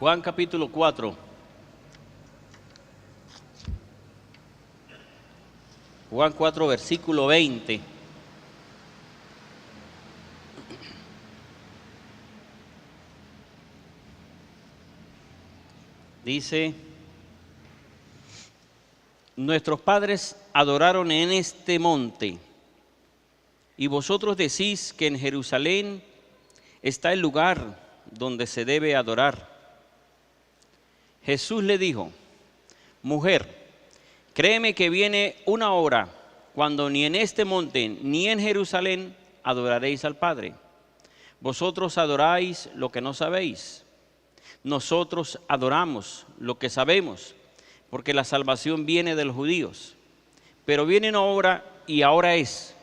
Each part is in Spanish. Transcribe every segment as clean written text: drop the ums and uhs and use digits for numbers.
Juan capítulo 4. Juan 4, versículo 20. Dice: nuestros padres adoraron en este monte, y vosotros decís que en Jerusalén está el lugar donde se debe adorar. Jesús le dijo: mujer, créeme que viene una hora cuando ni en este monte ni en Jerusalén adoraréis al Padre. Vosotros adoráis lo que no sabéis. Nosotros adoramos lo que sabemos, porque la salvación viene de los judíos. Pero viene una hora, y ahora es,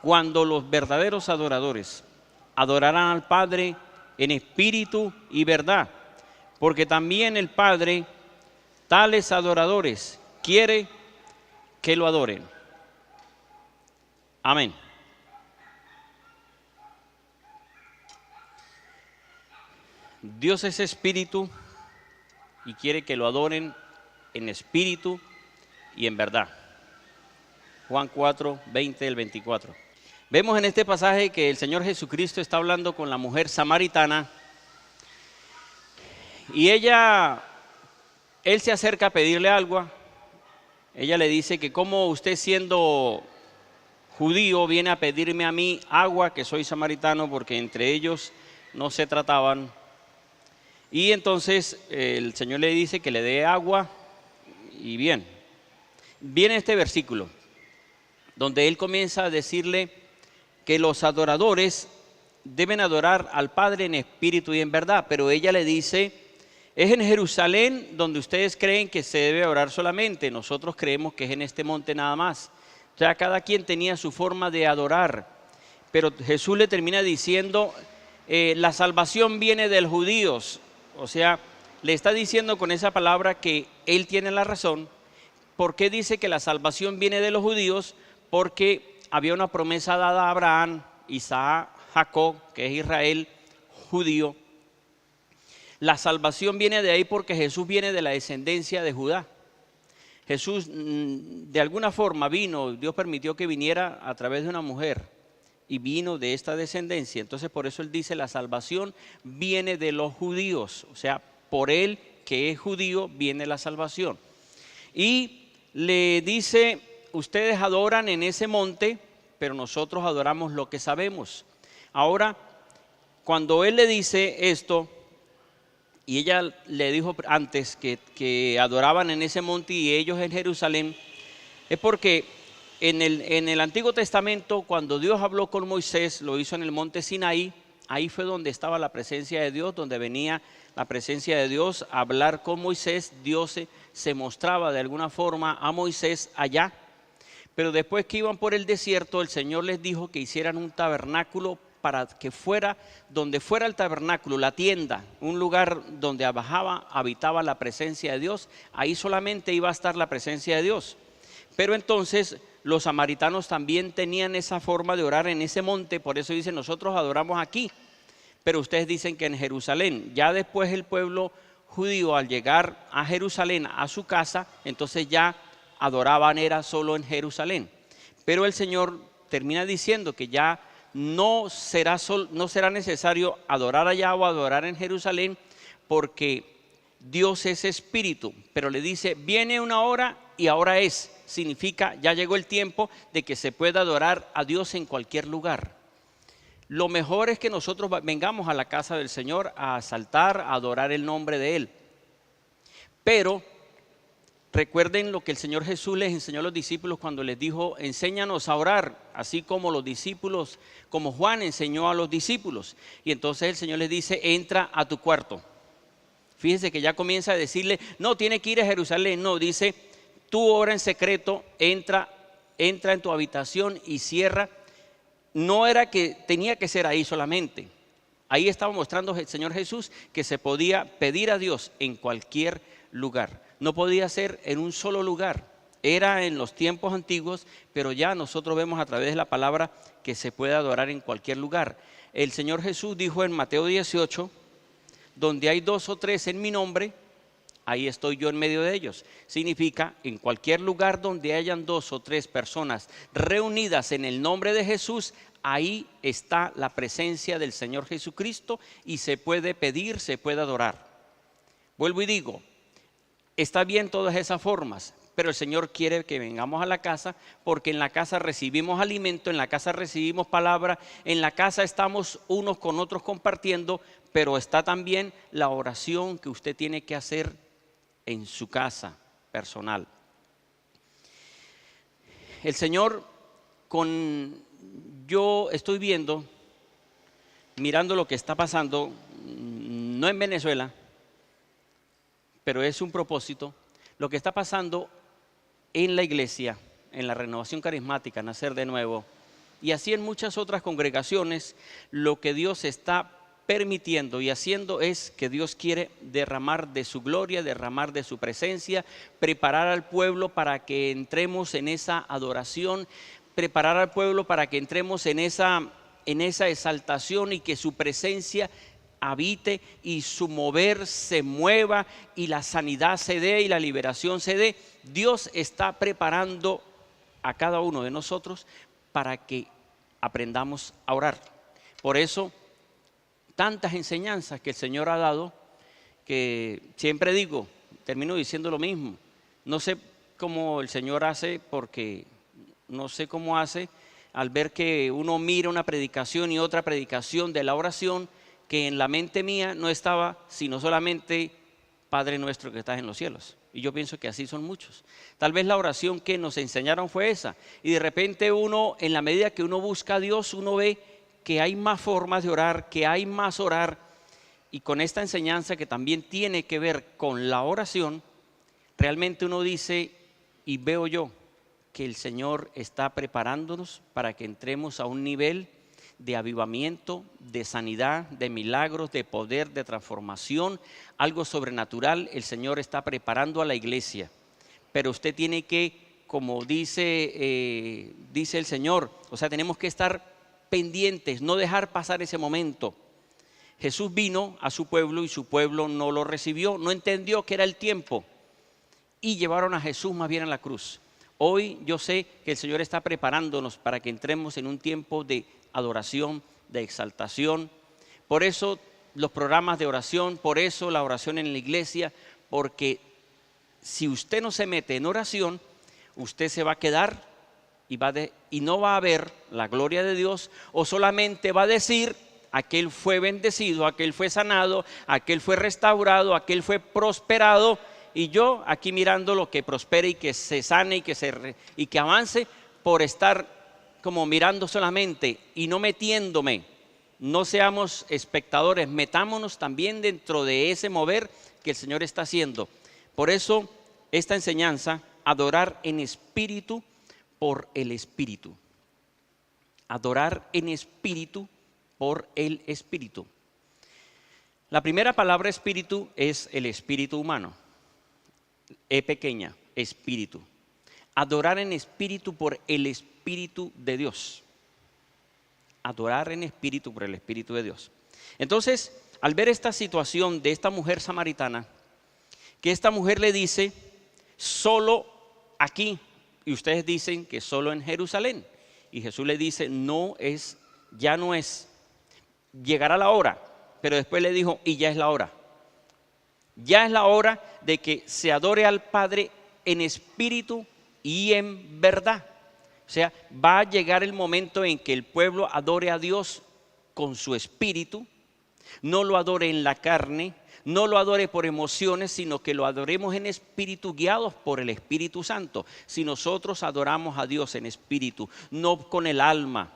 cuando los verdaderos adoradores adorarán al Padre en espíritu y verdad, porque también el Padre tales adoradores quiere que lo adoren. Amén. Dios es espíritu y quiere que lo adoren en espíritu y en verdad. Juan 4, 20 al 24. Vemos en este pasaje que el Señor Jesucristo está hablando con la mujer samaritana y él se acerca a pedirle algo. Ella le dice que cómo usted, siendo judío, viene a pedirme a mí agua, que soy samaritano, porque entre ellos no se trataban. Y entonces el Señor le dice que le dé agua. Y bien, viene este versículo donde él comienza a decirle que los adoradores deben adorar al Padre en espíritu y en verdad, pero ella le dice: es en Jerusalén donde ustedes creen que se debe orar solamente, nosotros creemos que es en este monte nada más. O sea, cada quien tenía su forma de adorar, pero Jesús le termina diciendo: la salvación viene de los judíos. O sea, le está diciendo con esa palabra que él tiene la razón. ¿Por qué dice que la salvación viene de los judíos? Porque había una promesa dada a Abraham, Isaac, Jacob, que es Israel, judío. La salvación viene de ahí porque Jesús viene de la descendencia de Judá. Jesús de alguna forma vino, Dios permitió que viniera a través de una mujer y vino de esta descendencia. Entonces por eso él dice: la salvación viene de los judíos. O sea, por él que es judío viene la salvación. Y le dice: ustedes adoran en ese monte, pero nosotros adoramos lo que sabemos. Ahora, cuando él le dice esto, y ella le dijo antes que adoraban en ese monte y ellos en Jerusalén, es porque en el Antiguo Testamento, cuando Dios habló con Moisés, lo hizo en el monte Sinaí. Ahí fue donde estaba la presencia de Dios, donde venía la presencia de Dios a hablar con Moisés. Dios se mostraba de alguna forma a Moisés allá. Pero después que iban por el desierto, el Señor les dijo que hicieran un tabernáculo para que fuera, donde fuera el tabernáculo, la tienda, un lugar donde habitaba la presencia de Dios. Ahí solamente iba a estar la presencia de Dios. Pero entonces los samaritanos también tenían esa forma de orar en ese monte. Por eso dicen: nosotros adoramos aquí, pero ustedes dicen que en Jerusalén. Ya después el pueblo judío, al llegar a Jerusalén, a su casa, entonces ya adoraban era solo en Jerusalén. Pero el Señor termina diciendo que ya no será necesario adorar allá o adorar en Jerusalén, porque Dios es espíritu. Pero le dice: viene una hora y ahora es. Significa, ya llegó el tiempo de que se pueda adorar a Dios en cualquier lugar. Lo mejor es que nosotros vengamos a la casa del Señor a saltar, a adorar el nombre de Él. Pero recuerden lo que el Señor Jesús les enseñó a los discípulos cuando les dijo: enséñanos a orar, así como los discípulos, como Juan enseñó a los discípulos. Y entonces el Señor les dice: entra a tu cuarto. Fíjense que ya comienza a decirle: no, tiene que ir a Jerusalén. No, dice: tú ora en secreto, entra en tu habitación y cierra. No era que tenía que ser ahí solamente. Ahí estaba mostrando el Señor Jesús que se podía pedir a Dios en cualquier lugar. No podía ser en un solo lugar. Era en los tiempos antiguos, pero ya nosotros vemos a través de la palabra que se puede adorar en cualquier lugar. El Señor Jesús dijo en Mateo 18: donde hay 2 o 3 en mi nombre, ahí estoy yo en medio de ellos. Significa, en cualquier lugar donde hayan 2 o 3 personas reunidas en el nombre de Jesús, ahí está la presencia del Señor Jesucristo y se puede pedir, se puede adorar. Vuelvo y digo, está bien todas esas formas, pero el Señor quiere que vengamos a la casa, porque en la casa recibimos alimento, en la casa recibimos palabra, en la casa estamos unos con otros compartiendo, pero está también la oración que usted tiene que hacer en su casa personal. El Señor, yo estoy viendo, mirando lo que está pasando, no en Venezuela, pero es un propósito, lo que está pasando en la iglesia, en la Renovación Carismática, Nacer de Nuevo, y así en muchas otras congregaciones, lo que Dios está permitiendo y haciendo es que Dios quiere derramar de su gloria, derramar de su presencia, preparar al pueblo para que entremos en esa adoración, preparar al pueblo para que entremos en esa exaltación y que su presencia habite y su mover se mueva y la sanidad se dé y la liberación se dé. Dios está preparando a cada uno de nosotros para que aprendamos a orar. Por eso, tantas enseñanzas que el Señor ha dado, que siempre digo, termino diciendo lo mismo. No sé cómo el Señor hace, porque no sé cómo hace al ver que uno mira una predicación y otra predicación de la oración, que en la mente mía no estaba sino solamente Padre nuestro que estás en los cielos. Y yo pienso que así son muchos. Tal vez la oración que nos enseñaron fue esa. Y de repente uno, en la medida que uno busca a Dios, uno ve que hay más formas de orar, que hay más orar. Y con esta enseñanza que también tiene que ver con la oración, realmente uno dice, y veo yo, que el Señor está preparándonos para que entremos a un nivel de avivamiento, de sanidad, de milagros, de poder, de transformación, algo sobrenatural. El Señor está preparando a la iglesia, pero usted tiene que, como dice el Señor, o sea, tenemos que estar pendientes, no dejar pasar ese momento. Jesús vino a su pueblo y su pueblo no lo recibió, no entendió que era el tiempo y llevaron a Jesús más bien a la cruz. Hoy yo sé que el Señor está preparándonos para que entremos en un tiempo de adoración, de exaltación. Por eso los programas de oración, por eso la oración en la iglesia, porque si usted no se mete en oración, usted se va a quedar y no va a ver la gloria de Dios, o solamente va a decir, aquel fue bendecido, aquel fue sanado, aquel fue restaurado, aquel fue prosperado, y yo aquí mirando lo que prospere y que se sane y que avance, por estar como mirando solamente y no metiéndome. No seamos espectadores, metámonos también dentro de ese mover que el Señor está haciendo. Por eso esta enseñanza, adorar en espíritu por el Espíritu. Adorar en espíritu por el Espíritu. La primera palabra espíritu es el espíritu humano. E pequeña, espíritu. Adorar en espíritu por el Espíritu de Dios. Adorar en espíritu por el Espíritu de Dios. Entonces, al ver esta situación de esta mujer samaritana, que esta mujer le dice, solo aquí, y ustedes dicen que solo en Jerusalén. Y Jesús le dice, ya no es, llegará la hora, pero después le dijo, y ya es la hora. Ya es la hora de que se adore al Padre en espíritu y en verdad. O sea, va a llegar el momento en que el pueblo adore a Dios con su espíritu, no lo adore en la carne, no lo adore por emociones, sino que lo adoremos en espíritu, guiados por el Espíritu Santo. Si nosotros adoramos a Dios en espíritu, no con el alma,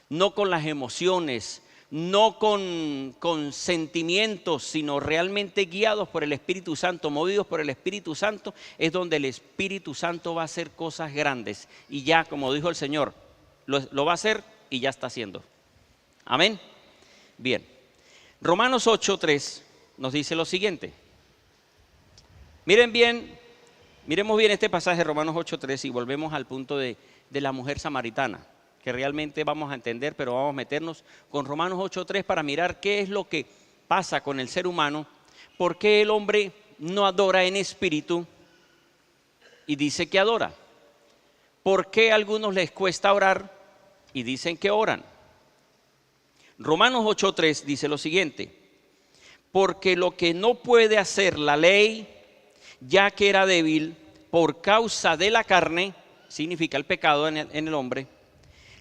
no con las emociones, no con sentimientos, sino realmente guiados por el Espíritu Santo, movidos por el Espíritu Santo, es donde el Espíritu Santo va a hacer cosas grandes. Y ya, como dijo el Señor, lo va a hacer y ya está haciendo. Amén. Bien. Romanos 8:3 nos dice lo siguiente. Miremos bien este pasaje de Romanos 8:3 y volvemos al punto de la mujer samaritana, que realmente vamos a entender, pero vamos a meternos con Romanos 8:3 para mirar qué es lo que pasa con el ser humano, ¿por qué el hombre no adora en espíritu y dice que adora? ¿Por qué a algunos les cuesta orar y dicen que oran? Romanos 8:3 dice lo siguiente: porque lo que no puede hacer la ley, ya que era débil por causa de la carne, significa el pecado en el hombre,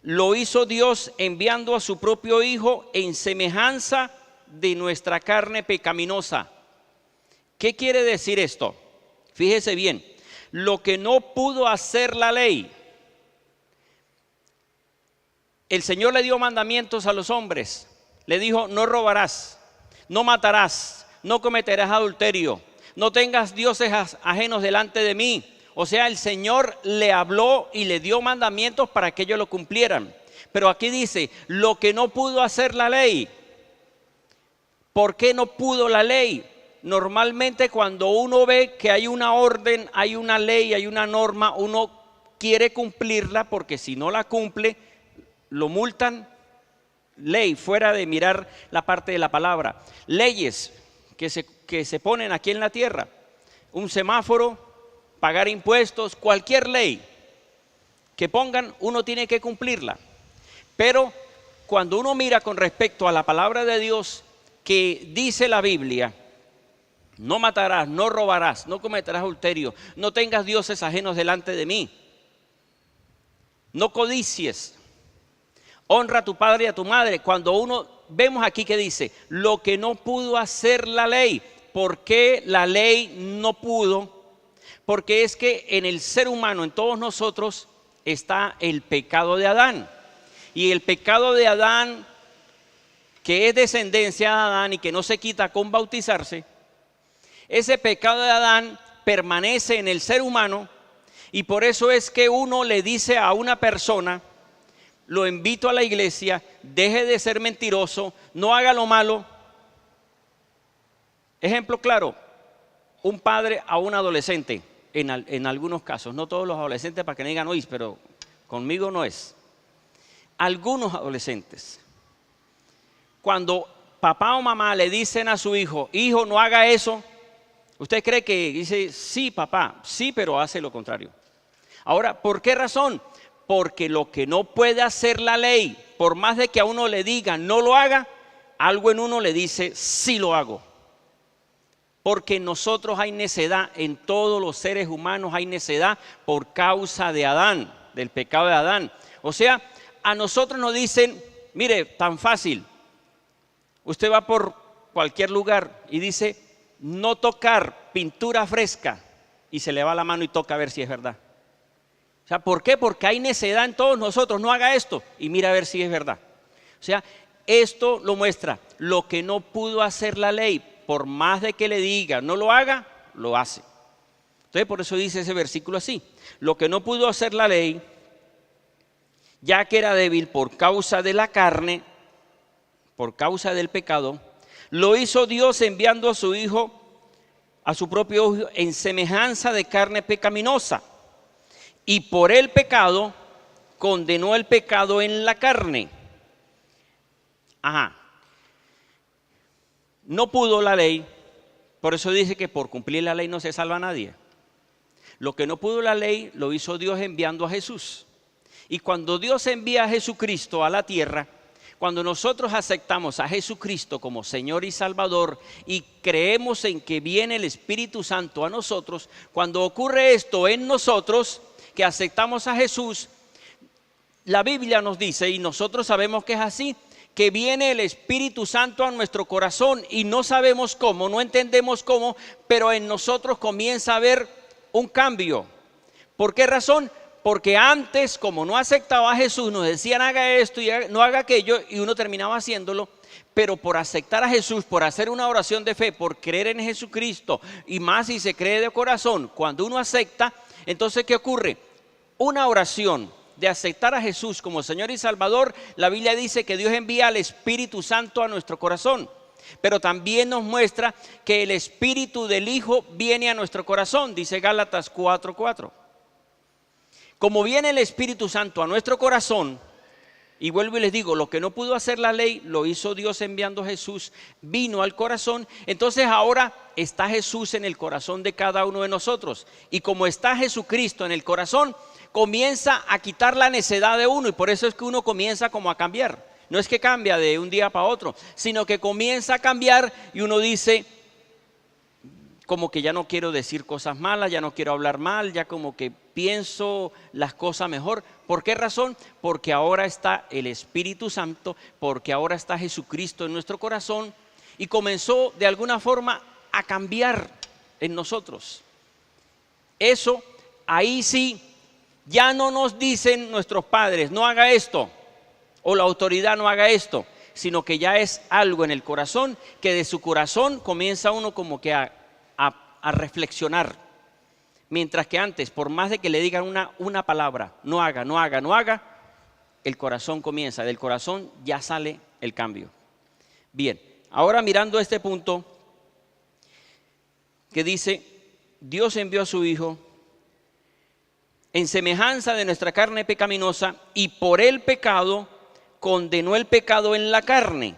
lo hizo Dios enviando a su propio Hijo en semejanza de nuestra carne pecaminosa. ¿Qué quiere decir esto? Fíjese bien, lo que no pudo hacer la ley. El Señor le dio mandamientos a los hombres. Le dijo: no robarás, no matarás, no cometerás adulterio, no tengas dioses ajenos delante de mí. O sea, el Señor le habló y le dio mandamientos para que ellos lo cumplieran. Pero aquí dice, lo que no pudo hacer la ley. ¿Por qué no pudo la ley? Normalmente cuando uno ve que hay una orden, hay una ley, hay una norma, uno quiere cumplirla, porque si no la cumple, lo multan. Ley, fuera de mirar la parte de la palabra. Leyes que se ponen aquí en la tierra. Un semáforo, pagar impuestos, cualquier ley que pongan, uno tiene que cumplirla. Pero cuando uno mira con respecto a la palabra de Dios, que dice la Biblia: no matarás, no robarás, no cometerás adulterio, no tengas dioses ajenos delante de mí, no codicies, honra a tu padre y a tu madre. Cuando uno vemos aquí que dice lo que no pudo hacer la ley. ¿Por qué la ley no pudo? Porque es que en el ser humano, en todos nosotros, está el pecado de Adán. Y el pecado de Adán, que es descendencia de Adán y que no se quita con bautizarse, ese pecado de Adán permanece en el ser humano. Y por eso es que uno le dice a una persona: lo invito a la iglesia, deje de ser mentiroso, no haga lo malo. Ejemplo claro, un padre a un adolescente, en algunos casos, no todos los adolescentes para que no digan: oye, pero conmigo no es. Algunos adolescentes, cuando papá o mamá le dicen a su hijo: hijo, no haga eso, ¿usted cree que dice: sí, papá, sí, pero hace lo contrario? Ahora, ¿por qué razón? Porque lo que no puede hacer la ley, por más de que a uno le diga no lo haga, algo en uno le dice: sí lo hago. Porque en nosotros hay necedad, en todos los seres humanos hay necedad por causa de Adán, del pecado de Adán. O sea, a nosotros nos dicen: mire, tan fácil, usted va por cualquier lugar y dice: no tocar pintura fresca, y se le va la mano y toca a ver si es verdad. O sea, ¿por qué? Porque hay necedad en todos nosotros. No haga esto y mira a ver si es verdad. O sea, esto lo muestra. Lo que no pudo hacer la ley, por más de que le diga no lo haga, lo hace. Entonces por eso dice ese versículo así: lo que no pudo hacer la ley, ya que era débil por causa de la carne, por causa del pecado, lo hizo Dios enviando a su Hijo, a su propio Hijo, en semejanza de carne pecaminosa. Y por el pecado condenó el pecado en la carne. No pudo la ley, por eso dice que por cumplir la ley no se salva a nadie. Lo que no pudo la ley lo hizo Dios enviando a Jesús. Y cuando Dios envía a Jesucristo a la tierra, cuando nosotros aceptamos a Jesucristo como Señor y Salvador y creemos en que viene el Espíritu Santo a nosotros, cuando ocurre esto en nosotros, que aceptamos a Jesús, la Biblia nos dice, y nosotros sabemos que es así, que viene el Espíritu Santo a nuestro corazón y no sabemos cómo, no entendemos cómo, pero en nosotros comienza a haber un cambio. ¿Por qué razón? Porque antes, como no aceptaba a Jesús, nos decían haga esto y no haga aquello, y uno terminaba haciéndolo. Pero por aceptar a Jesús, por hacer una oración de fe, por creer en Jesucristo, y más si se cree de corazón, cuando uno acepta, entonces ¿qué ocurre? Una oración de aceptar a Jesús como Señor y Salvador, la Biblia dice que Dios envía al Espíritu Santo a nuestro corazón. Pero también nos muestra que el Espíritu del Hijo viene a nuestro corazón, dice Gálatas 4:4. Como viene el Espíritu Santo a nuestro corazón, Y vuelvo y les digo, lo que no pudo hacer la ley, lo hizo Dios enviando a Jesús, vino al corazón. Entonces ahora está Jesús en el corazón de cada uno de nosotros. Y como está Jesucristo en el corazón, comienza a quitar la necedad de uno. Y por eso es que uno comienza como a cambiar. No es que cambia de un día para otro, sino que comienza a cambiar y uno dice, como que ya no quiero decir cosas malas, ya no quiero hablar mal, ya como que pienso las cosas mejor. ¿Por qué razón? Porque ahora está el Espíritu Santo, porque ahora está Jesucristo en nuestro corazón y comenzó de alguna forma a cambiar en nosotros. Eso, ahí sí, ya no nos dicen nuestros padres, no haga esto, o la autoridad no haga esto, sino que ya es algo en el corazón, que de su corazón comienza uno como que a reflexionar. Mientras que antes, por más de que le digan una palabra, no haga, no haga, no haga, el corazón comienza, del corazón ya sale el cambio. Bien, ahora mirando este punto que dice, Dios envió a su Hijo en semejanza de nuestra carne pecaminosa y por el pecado condenó el pecado en la carne.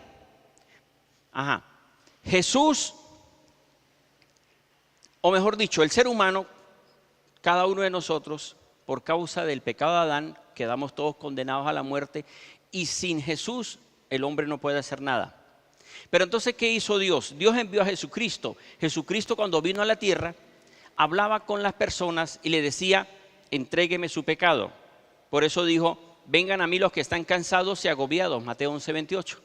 Jesús, o mejor dicho, el ser humano, cada uno de nosotros, por causa del pecado de Adán, quedamos todos condenados a la muerte y sin Jesús el hombre no puede hacer nada. Pero entonces, ¿qué hizo Dios? Dios envió a Jesucristo. Jesucristo, cuando vino a la tierra, hablaba con las personas y le decía, entrégueme su pecado. Por eso dijo, vengan a mí los que están cansados y agobiados, Mateo 11:28.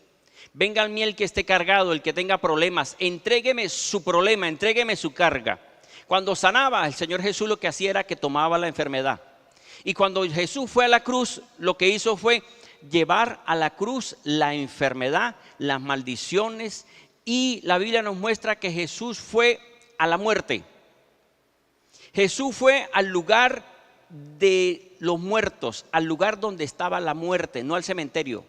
Venga a mí el que esté cargado, el que tenga problemas, entrégueme su problema, entrégueme su carga. Cuando sanaba, el Señor Jesús lo que hacía era que tomaba la enfermedad. Y cuando Jesús fue a la cruz, lo que hizo fue llevar a la cruz la enfermedad, las maldiciones, y la Biblia nos muestra que Jesús fue a la muerte. Jesús fue al lugar de los muertos, al lugar donde estaba la muerte, no al cementerio.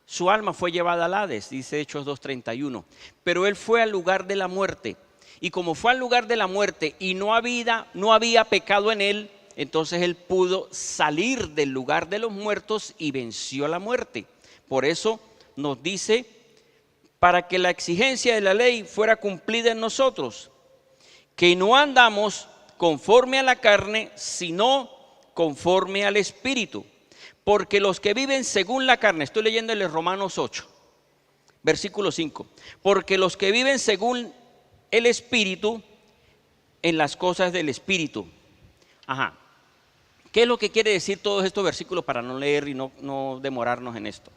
Su alma fue llevada al Hades, dice Hechos 2:31, pero él fue al lugar de la muerte. Y como fue al lugar de la muerte y no había pecado en él, entonces él pudo salir del lugar de los muertos y venció la muerte. Por eso nos dice, para que la exigencia de la ley fuera cumplida en nosotros, que no andamos conforme a la carne, sino conforme al Espíritu. Porque los que viven según la carne, estoy leyéndole Romanos 8, versículo 5. Porque los que viven según el Espíritu, en las cosas del Espíritu. ¿Qué es lo que quiere decir todos estos versículos para no leer y no demorarnos en esto?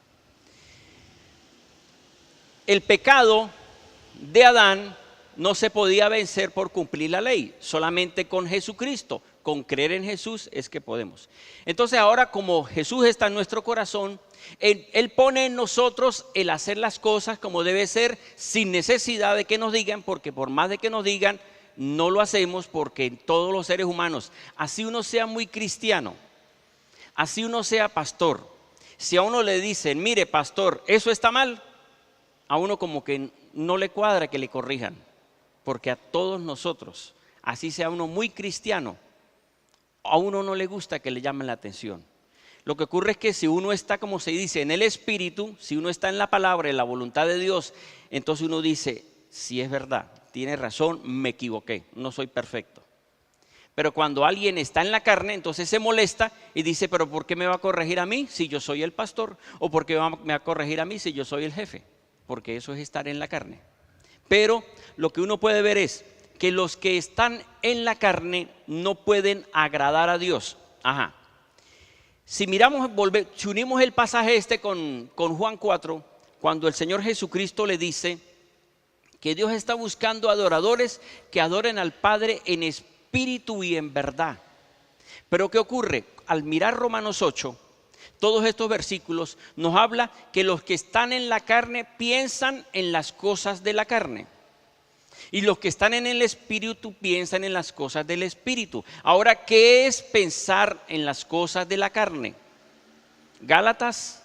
El pecado de Adán no se podía vencer por cumplir la ley, solamente con Jesucristo, con creer en Jesús es que podemos. Entonces ahora, como Jesús está en nuestro corazón, Él pone en nosotros el hacer las cosas como debe ser, sin necesidad de que nos digan, porque por más de que nos digan, no lo hacemos, porque todos los seres humanos, así uno sea muy cristiano, así uno sea pastor, si a uno le dicen, mire pastor, eso está mal, a uno como que no le cuadra que le corrijan. Porque a todos nosotros, así sea uno muy cristiano, a uno no le gusta que le llamen la atención. Lo que ocurre es que si uno está, como se dice, en el Espíritu, si uno está en la palabra, en la voluntad de Dios, entonces uno dice, sí es verdad, tiene razón, me equivoqué, no soy perfecto. Pero cuando alguien está en la carne, entonces se molesta y dice, pero ¿por qué me va a corregir a mí si yo soy el pastor? ¿O por qué me va a corregir a mí si yo soy el jefe? Porque eso es estar en la carne. Pero lo que uno puede ver es que los que están en la carne no pueden agradar a Dios. Si miramos, si unimos el pasaje este con Juan 4, cuando el Señor Jesucristo le dice que Dios está buscando adoradores que adoren al Padre en espíritu y en verdad. Pero ¿qué ocurre? Al mirar Romanos 8, todos estos versículos nos habla que los que están en la carne piensan en las cosas de la carne. Y los que están en el Espíritu piensan en las cosas del Espíritu. Ahora, ¿qué es pensar en las cosas de la carne? Gálatas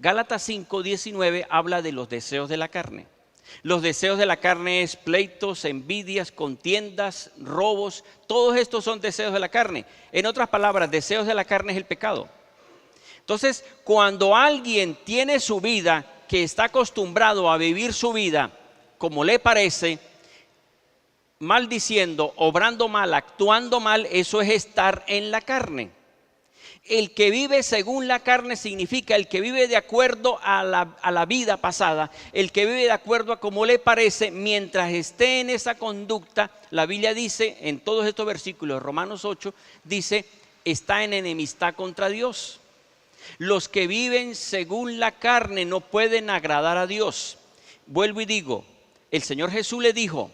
5:19 habla de los deseos de la carne. Los deseos de la carne es pleitos, envidias, contiendas, robos. Todos estos son deseos de la carne. En otras palabras, deseos de la carne es el pecado. Entonces, cuando alguien tiene su vida, que está acostumbrado a vivir su vida como le parece, maldiciendo, obrando mal, actuando mal, eso es estar en la carne. El que vive según la carne significa el que vive de acuerdo a la vida pasada, el que vive de acuerdo a como le parece, mientras esté en esa conducta. La Biblia dice en todos estos versículos, Romanos 8, dice, está en enemistad contra Dios. Los que viven según la carne no pueden agradar a Dios. Vuelvo y digo, el Señor Jesús le dijo,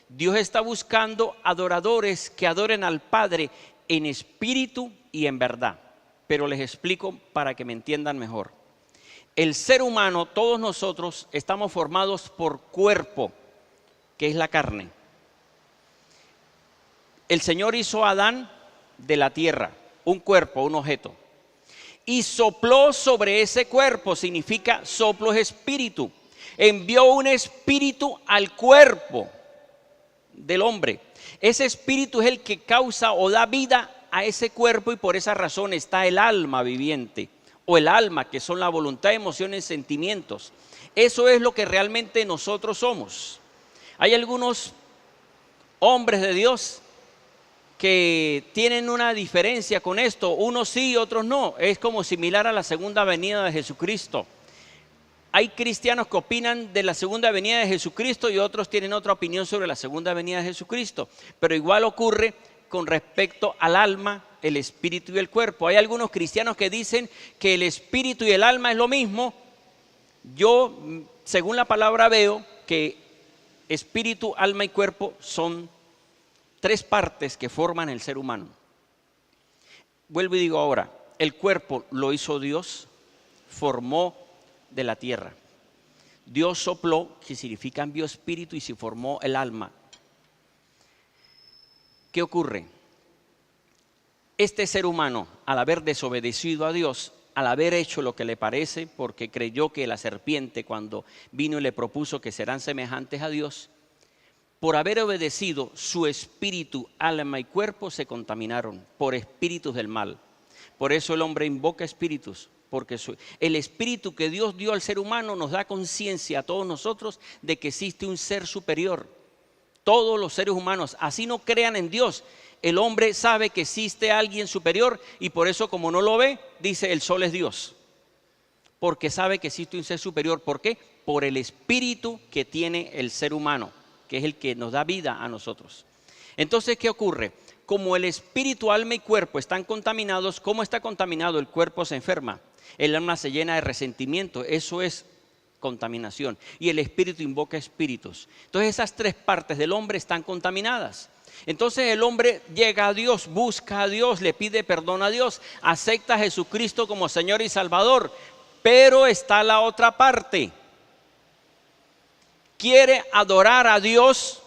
Dios está buscando adoradores que adoren al Padre en espíritu y en verdad. Pero les explico para que me entiendan mejor. El ser humano, todos nosotros, estamos formados por cuerpo, que es la carne. El Señor hizo a Adán de la tierra, un cuerpo, un objeto. Y sopló sobre ese cuerpo, significa soplo es espíritu. Envió un espíritu al cuerpo del hombre. Ese espíritu es el que causa o da vida a ese cuerpo, y por esa razón está el alma viviente, o el alma, que son la voluntad, emociones, sentimientos. Eso es lo que realmente nosotros somos. Hay algunos hombres de Dios que tienen una diferencia con esto, unos sí, otros no. Es como similar a la segunda venida de Jesucristo. Hay cristianos que opinan de la segunda venida de Jesucristo y otros tienen otra opinión sobre la segunda venida de Jesucristo. Pero igual ocurre con respecto al alma, el espíritu y el cuerpo. Hay algunos cristianos que dicen que el espíritu y el alma es lo mismo. Yo, según la palabra, veo que espíritu, alma y cuerpo son tres partes que forman el ser humano. Vuelvo y digo ahora, el cuerpo lo hizo Dios, formó de la tierra. Dios sopló, que significa envió espíritu, y se formó el alma. ¿Qué ocurre? Este ser humano, al haber desobedecido a Dios, al haber hecho lo que le parece, porque creyó que la serpiente, cuando vino y le propuso que serán semejantes a Dios, por haber obedecido, su espíritu, alma y cuerpo se contaminaron por espíritus del mal. Por eso el hombre invoca espíritus, porque el espíritu que Dios dio al ser humano nos da conciencia a todos nosotros de que existe un ser superior. Todos los seres humanos, así no crean en Dios, el hombre sabe que existe alguien superior, y por eso, como no lo ve, dice el sol es Dios, porque sabe que existe un ser superior. ¿Por qué? Por el espíritu que tiene el ser humano, que es el que nos da vida a nosotros. Entonces, ¿qué ocurre? Como el espíritu, alma y cuerpo están contaminados, ¿cómo está contaminado? El cuerpo se enferma, el alma se llena de resentimiento, eso es contaminación, y el espíritu invoca espíritus. Entonces esas tres partes del hombre están contaminadas. Entonces el hombre llega a Dios, busca a Dios, le pide perdón a Dios, acepta a Jesucristo como Señor y Salvador, pero está la otra parte. Quiere adorar a Dios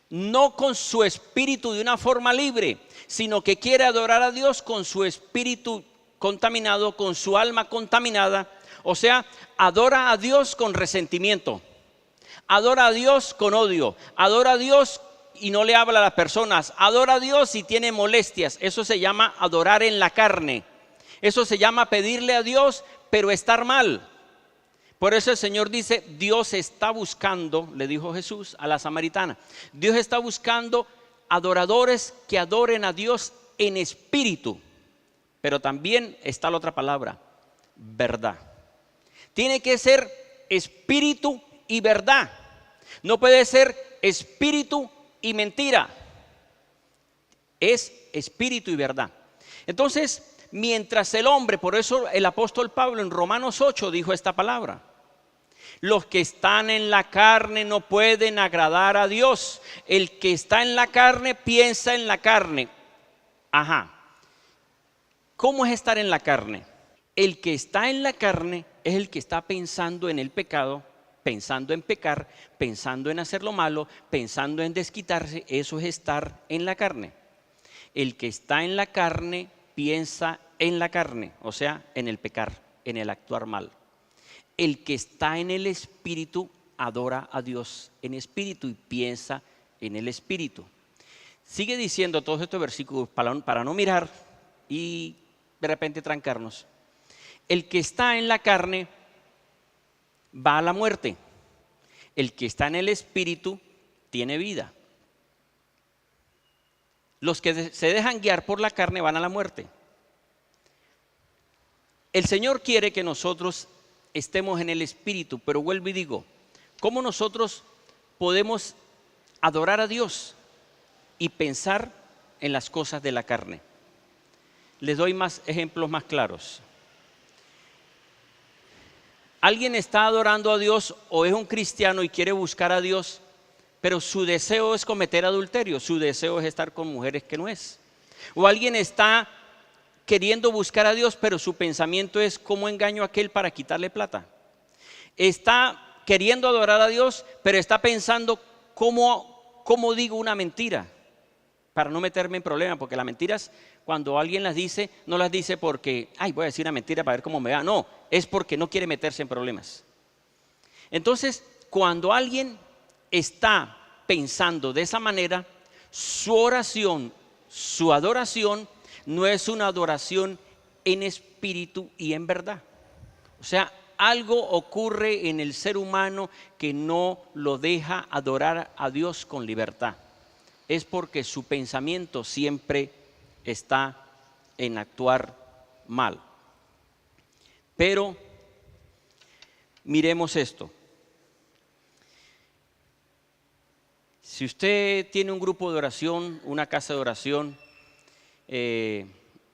no con su espíritu de una forma libre, sino que quiere adorar a Dios con su espíritu contaminado, con su alma contaminada. O sea, adora a Dios con resentimiento, adora a Dios con odio, adora a Dios y no le habla a las personas, adora a Dios y tiene molestias. Eso se llama adorar en la carne. Eso se llama pedirle a Dios, pero estar mal. Por eso el Señor dice, Dios está buscando, le dijo Jesús a la samaritana, Dios está buscando adoradores que adoren a Dios en espíritu. Pero también está la otra palabra, verdad. Tiene que ser espíritu y verdad. No puede ser espíritu y mentira. Es espíritu y verdad. Entonces, mientras el hombre, por eso el apóstol Pablo en Romanos 8 dijo esta palabra: los que están en la carne no pueden agradar a Dios. El que está en la carne piensa en la carne. Ajá. ¿Cómo es estar en la carne? El que está en la carne es el que está pensando en el pecado, pensando en pecar, pensando en hacer lo malo, pensando en desquitarse. Eso es estar en la carne. El que está en la carne piensa en la carne, o sea, en el pecar, en el actuar mal. El que está en el espíritu adora a Dios en espíritu y piensa en el espíritu. Sigue diciendo todos estos versículos para no mirar y de repente trancarnos. El que está en la carne va a la muerte. El que está en el espíritu tiene vida. Los que se dejan guiar por la carne van a la muerte. El Señor quiere que nosotros estemos en el espíritu, pero vuelvo y digo, ¿cómo nosotros podemos adorar a Dios y pensar en las cosas de la carne? Les doy más ejemplos más claros. Alguien está adorando a Dios o es un cristiano y quiere buscar a Dios, pero su deseo es cometer adulterio, su deseo es estar con mujeres que no es. O alguien está queriendo buscar a Dios, pero su pensamiento es cómo engaño a aquel para quitarle plata. Está queriendo adorar a Dios, pero está pensando cómo digo una mentira para no meterme en problemas, porque las mentiras, cuando alguien las dice, no las dice porque, voy a decir una mentira para ver cómo me va. No, es porque no quiere meterse en problemas. Entonces, cuando alguien está pensando de esa manera, su oración, su adoración, no es una adoración en espíritu y en verdad. O sea, algo ocurre en el ser humano que no lo deja adorar a Dios con libertad. Es porque su pensamiento siempre está en actuar mal. Pero miremos esto. Si usted tiene un grupo de oración, una casa de oración,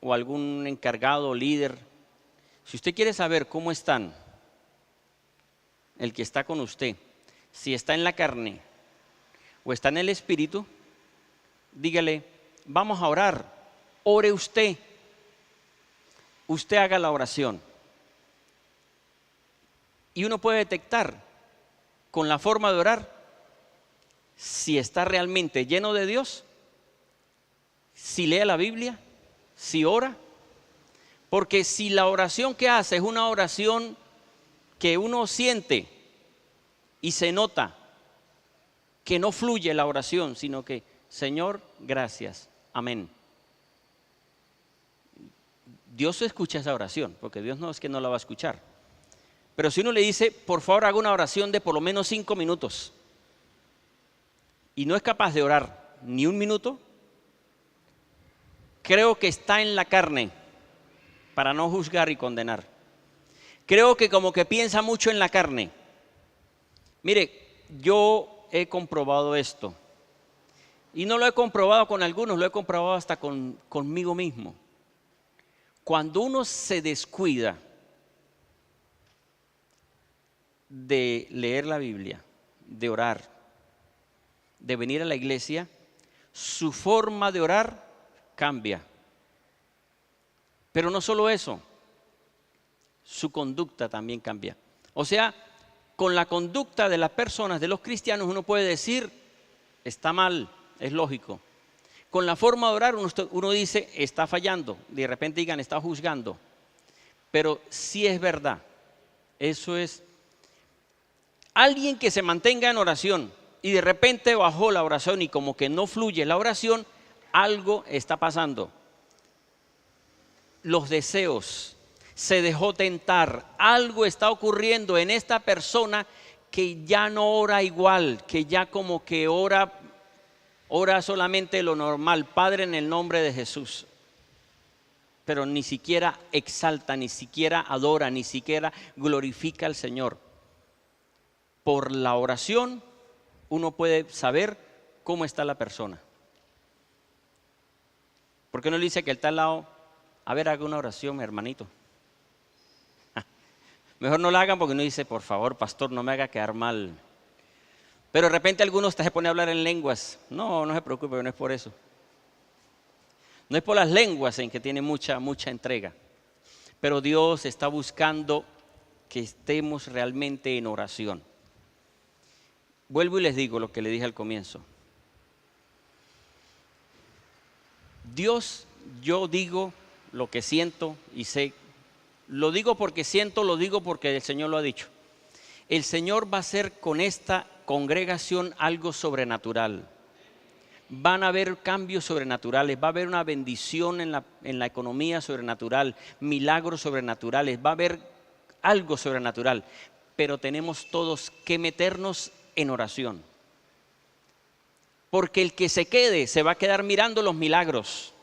o algún encargado o líder, si usted quiere saber cómo están, el que está con usted, si está en la carne o está en el espíritu, dígale, vamos a orar, ore usted, usted haga la oración. Y uno puede detectar con la forma de orar si está realmente lleno de Dios, si lee la Biblia, si ora. Porque si la oración que hace es una oración que uno siente y se nota que no fluye la oración, sino que, Señor, gracias, amén. Dios escucha esa oración, porque Dios no es que no la va a escuchar. Pero si uno le dice, por favor, haga una oración de por lo menos 5 minutos, y no es capaz de orar ni 1 minuto, creo que está en la carne, para no juzgar y condenar. Creo que como que piensa mucho en la carne. Mire, yo he comprobado esto. Y no lo he comprobado con algunos, lo he comprobado hasta conmigo mismo. Cuando uno se descuida de leer la Biblia, de orar, de venir a la iglesia, su forma de orar cambia. Pero no solo eso, su conducta también cambia. O sea, con la conducta de las personas, de los cristianos, uno puede decir, está mal, es lógico. Con la forma de orar, uno dice, está fallando. De repente digan, está juzgando. Pero sí es verdad. Eso es. Alguien que se mantenga en oración y de repente bajó la oración y como que no fluye la oración, algo está pasando. Los deseos, se dejó tentar, algo está ocurriendo en esta persona que ya no ora igual, que ya como que ora solamente lo normal, Padre, en el nombre de Jesús, pero ni siquiera exalta, ni siquiera adora, ni siquiera glorifica al Señor. Por la oración uno puede saber cómo está la persona. ¿Por qué no le dice que él está al lado? A ver, haga una oración, mi hermanito. Mejor no la hagan porque uno dice, por favor, pastor, no me haga quedar mal. Pero de repente algunos se pone a hablar en lenguas. No se preocupe, no es por eso. No es por las lenguas en que tiene mucha entrega. Pero Dios está buscando que estemos realmente en oración. Vuelvo y les digo lo que le dije al comienzo. Dios, yo digo lo que siento y sé. Lo digo porque siento, lo digo porque el Señor lo ha dicho. El Señor va a hacer con esta congregación algo sobrenatural. van a haber cambios sobrenaturales, va a haber una bendición en la economía sobrenatural, milagros sobrenaturales, va a haber algo sobrenatural, pero tenemos todos que meternos en oración. Porque el que se quede se va a quedar mirando los milagros.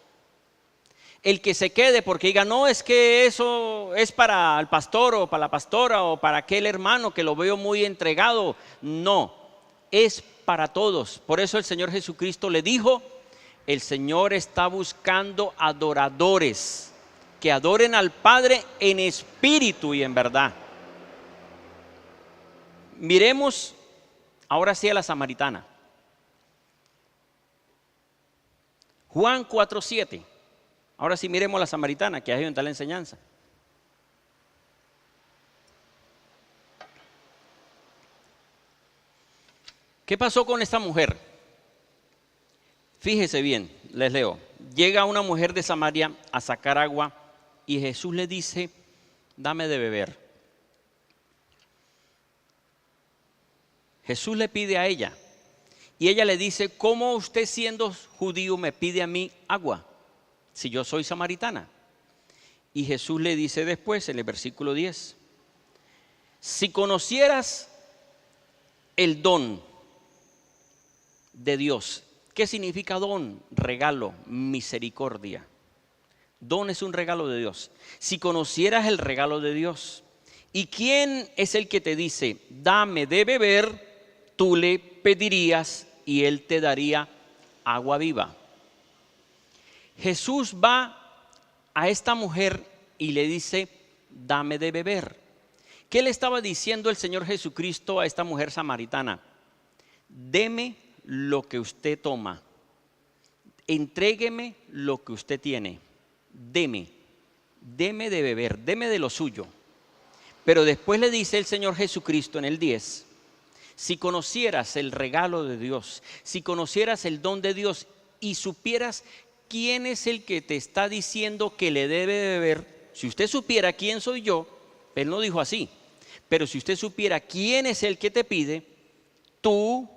El que se quede porque diga, no, es que eso es para el pastor o para la pastora o para aquel hermano que lo veo muy entregado. No, es para todos. Por eso el Señor Jesucristo le dijo, el Señor está buscando adoradores que adoren al Padre en espíritu y en verdad. Miremos ahora sí a la samaritana. Juan 4:7. Ahora sí miremos a la samaritana, que ahí donde está la enseñanza. ¿Qué pasó con esta mujer? Fíjese bien, les leo. Llega una mujer de Samaria a sacar agua y Jesús le dice, dame de beber. Jesús le pide a ella y ella le dice, ¿cómo usted siendo judío me pide a mí agua si yo soy samaritana? Y Jesús le dice después en el versículo 10, si conocieras el don de Dios. ¿Qué significa don? Regalo, misericordia. Don es un regalo de Dios. Si conocieras el regalo de Dios, ¿y quién es el que te dice, dame de beber? Tú le pedirías y él te daría agua viva. Jesús va a esta mujer y le dice, dame de beber. ¿Qué le estaba diciendo el Señor Jesucristo a esta mujer samaritana? Deme lo que usted toma, entrégueme lo que usted tiene, deme de beber, deme de lo suyo. Pero después le dice el Señor Jesucristo en el 10, si conocieras el regalo de Dios, si conocieras el don de Dios y supieras quién es el que te está diciendo que le debe de beber, si usted supiera quién soy yo, él no dijo así, pero si usted supiera quién es el que te pide, tú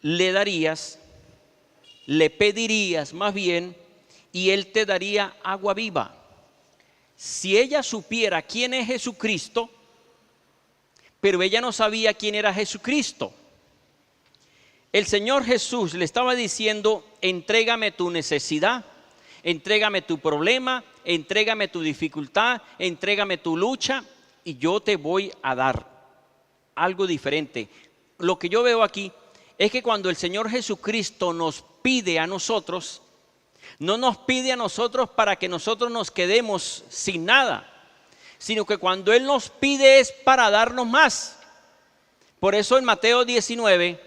le darías, le pedirías más bien, y él te daría agua viva. Si ella supiera quién es Jesucristo, pero ella no sabía quién era Jesucristo, el Señor Jesús le estaba diciendo, entrégame tu necesidad, entrégame tu problema, entrégame tu dificultad, entrégame tu lucha, y yo te voy a dar algo diferente. Lo que yo veo aquí es que cuando el Señor Jesucristo nos pide a nosotros, no nos pide a nosotros para que nosotros nos quedemos sin nada, sino que cuando Él nos pide es para darnos más. Por eso en Mateo 19,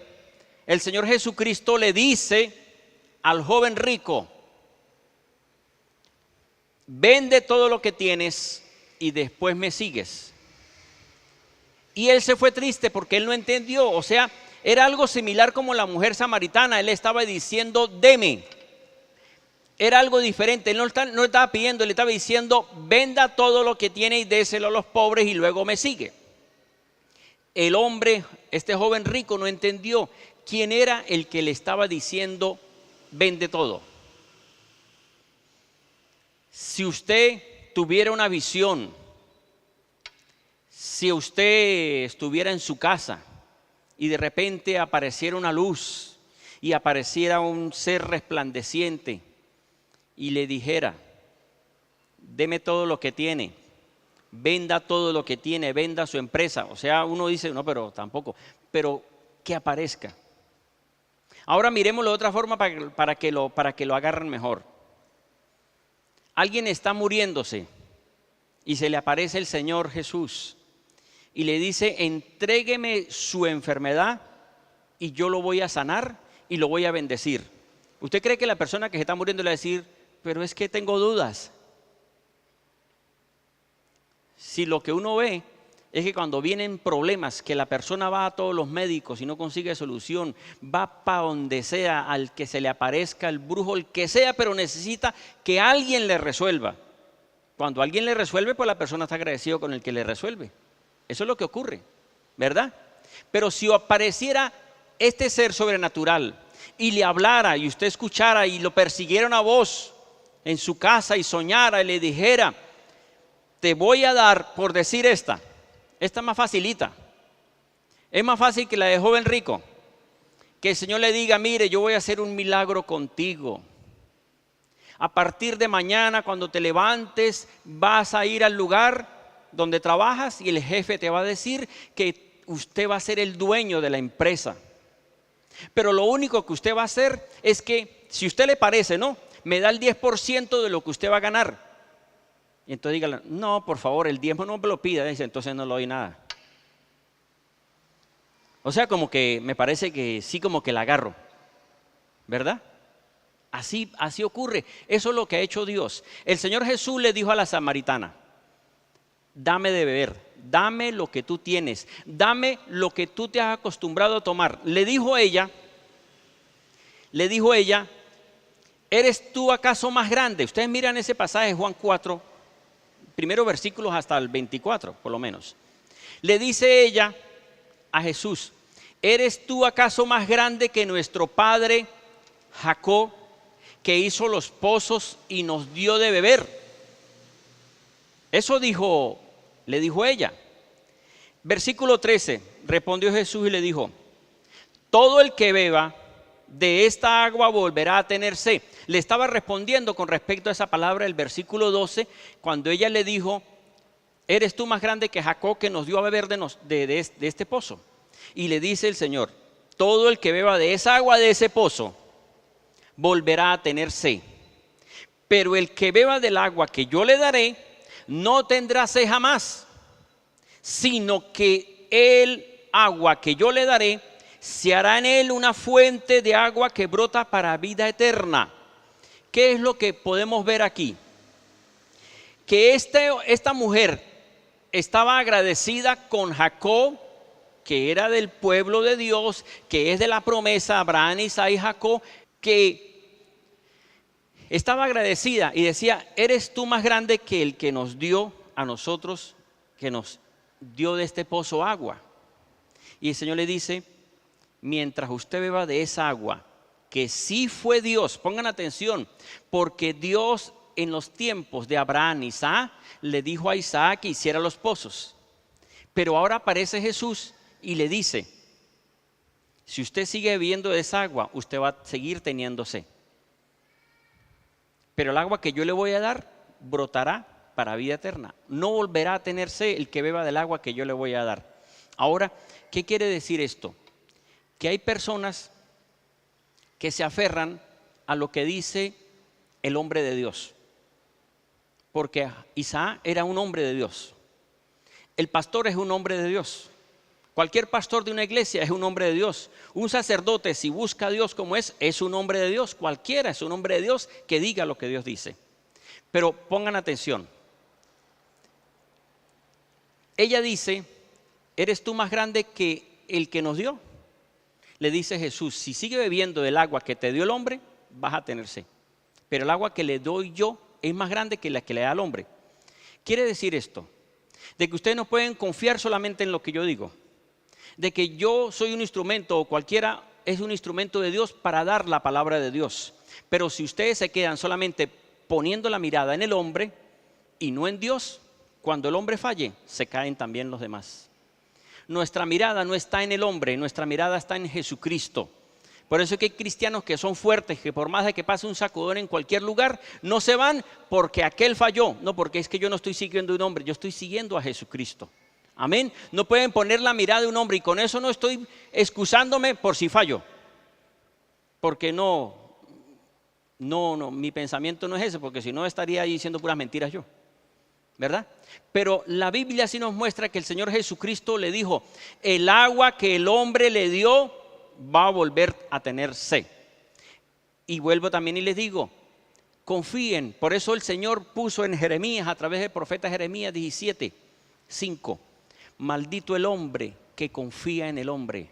el Señor Jesucristo le dice al joven rico, vende todo lo que tienes y después me sigues. Y él se fue triste porque él no entendió, o sea, era algo similar como la mujer samaritana. Él estaba diciendo, deme. Era algo diferente. Él no estaba pidiendo, le estaba diciendo, venda todo lo que tiene y déselo a los pobres y luego me sigue. El hombre, este joven rico, no entendió quién era el que le estaba diciendo, vende todo. Si usted tuviera una visión, si usted estuviera en su casa y de repente apareciera una luz y apareciera un ser resplandeciente y le dijera, deme todo lo que tiene, venda todo lo que tiene, venda su empresa. O sea, uno dice, no, pero tampoco, pero que aparezca. Ahora miremoslo de otra forma para que lo agarren mejor. Alguien está muriéndose y se le aparece el Señor Jesús y le dice, entrégueme su enfermedad y yo lo voy a sanar y lo voy a bendecir. ¿Usted cree que la persona que se está muriendo le va a decir, pero es que tengo dudas? Si lo que uno ve es que cuando vienen problemas, que la persona va a todos los médicos y no consigue solución, va para donde sea, al que se le aparezca el brujo, el que sea, pero necesita que alguien le resuelva. Cuando alguien le resuelve, pues la persona está agradecida con el que le resuelve. Eso es lo que ocurre, ¿verdad? Pero si apareciera este ser sobrenatural y le hablara y usted escuchara y lo persiguiera una voz en su casa y soñara y le dijera, te voy a dar, por decir esta es más facilita, es más fácil que la de joven rico, que el Señor le diga, mire, yo voy a hacer un milagro contigo. A partir de mañana, cuando te levantes, vas a ir al lugar donde trabajas y el jefe te va a decir que usted va a ser el dueño de la empresa. Pero lo único que usted va a hacer es que, si a usted le parece, ¿no?, me da el 10% de lo que usted va a ganar. Y entonces dígale, no, por favor, el diezmo no me lo pida. Dice, entonces no le doy nada. O sea, como que me parece que sí, como que la agarro, ¿verdad? Así ocurre. Eso es lo que ha hecho Dios. El Señor Jesús le dijo a la samaritana, dame de beber, dame lo que tú tienes, dame lo que tú te has acostumbrado a tomar. Le dijo ella, ¿eres tú acaso más grande? Ustedes miran ese pasaje, Juan 4, primeros versículos hasta el 24, por lo menos. Le dice ella a Jesús, ¿eres tú acaso más grande que nuestro padre Jacob, que hizo los pozos y nos dio de beber? Eso le dijo ella. Versículo 13, respondió Jesús y le dijo, todo el que beba de esta agua volverá a tener sed. Le estaba respondiendo con respecto a esa palabra el versículo 12, cuando ella le dijo, ¿eres tú más grande que Jacob, que nos dio a beber de este pozo? Y le dice el Señor, todo el que beba de esa agua de ese pozo volverá a tener sed. Pero el que beba del agua que yo le daré no tendrá sed jamás, sino que el agua que yo le daré se hará en él una fuente de agua que brota para vida eterna. ¿Qué es lo que podemos ver aquí? Que esta mujer estaba agradecida con Jacob, que era del pueblo de Dios, que es de la promesa, Abraham, Isaac y Jacob, que estaba agradecida y decía, eres tú más grande que el que nos dio a nosotros, que nos dio de este pozo agua. Y el Señor le dice, mientras usted beba de esa agua, que sí fue Dios, pongan atención, porque Dios en los tiempos de Abraham, Isaac, le dijo a Isaac que hiciera los pozos. Pero ahora aparece Jesús y le dice, si usted sigue bebiendo de esa agua, usted va a seguir teniendo sed. Pero el agua que yo le voy a dar brotará para vida eterna. No volverá a tener sed el que beba del agua que yo le voy a dar. Ahora, ¿qué quiere decir esto? Que hay personas que se aferran a lo que dice el hombre de Dios. Porque Isaac era un hombre de Dios. El pastor es un hombre de Dios. Cualquier pastor de una iglesia es un hombre de Dios. Un sacerdote, si busca a Dios como es un hombre de Dios. Cualquiera es un hombre de Dios que diga lo que Dios dice. Pero pongan atención. Ella dice, ¿eres tú más grande que el que nos dio? Le dice Jesús, si sigue bebiendo del agua que te dio el hombre, vas a tener sed. Pero el agua que le doy yo es más grande que la que le da al hombre. Quiere decir esto, de que ustedes no pueden confiar solamente en lo que yo digo. De que yo soy un instrumento o cualquiera es un instrumento de Dios para dar la palabra de Dios. Pero si ustedes se quedan solamente poniendo la mirada en el hombre y no en Dios, cuando el hombre falle, se caen también los demás. Nuestra mirada no está en el hombre, nuestra mirada está en Jesucristo. Por eso es que hay cristianos que son fuertes, que por más de que pase un sacudón en cualquier lugar, no se van porque aquel falló. No, porque es que yo no estoy siguiendo a un hombre, yo estoy siguiendo a Jesucristo. Amén. No pueden poner la mirada de un hombre y con eso no estoy excusándome por si fallo. Porque no, mi pensamiento no es ese, porque si no estaría ahí diciendo puras mentiras yo. ¿Verdad? Pero la Biblia sí nos muestra que el Señor Jesucristo le dijo, el agua que el hombre le dio va a volver a tener sed. Y vuelvo también y les digo, confíen. Por eso el Señor puso en Jeremías, a través del profeta Jeremías 17:5, maldito el hombre que confía en el hombre.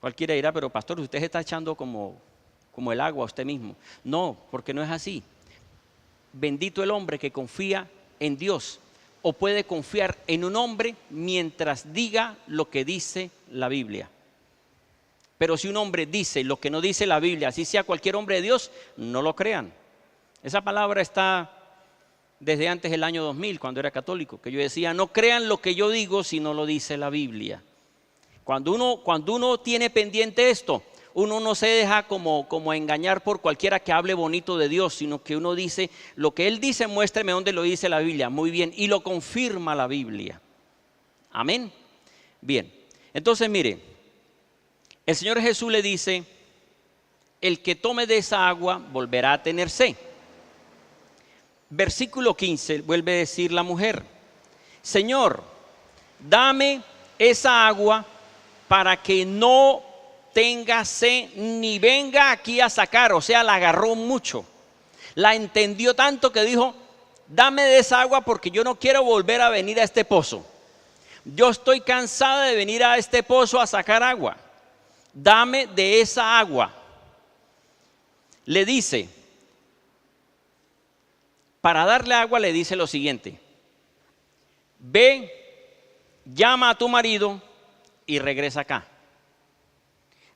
Cualquiera dirá, pero pastor, usted se está echando como el agua a usted mismo. No, porque no es así. Bendito el hombre que confía en Dios o puede confiar en un hombre mientras diga lo que dice la Biblia. Pero si un hombre dice lo que no dice la Biblia, así sea cualquier hombre de Dios, no lo crean. Esa palabra está desde antes del año 2000, cuando era católico, que yo decía, no crean lo que yo digo si no lo dice la Biblia. Cuando uno tiene pendiente esto, uno no se deja como engañar por cualquiera que hable bonito de Dios, sino que uno dice, lo que Él dice, muéstrame dónde lo dice la Biblia. Muy bien, y lo confirma la Biblia. Amén. Bien, entonces mire, el Señor Jesús le dice, el que tome de esa agua volverá a tener sed. Versículo 15, vuelve a decir la mujer, Señor, dame esa agua para que no tenga sed ni venga aquí a sacar. O sea, la agarró mucho, la entendió tanto que dijo, dame de esa agua porque yo no quiero volver a venir a este pozo. Yo estoy cansada de venir a este pozo a sacar agua. Dame de esa agua. Le dice, para darle agua le dice lo siguiente, ve, llama a tu marido y regresa acá.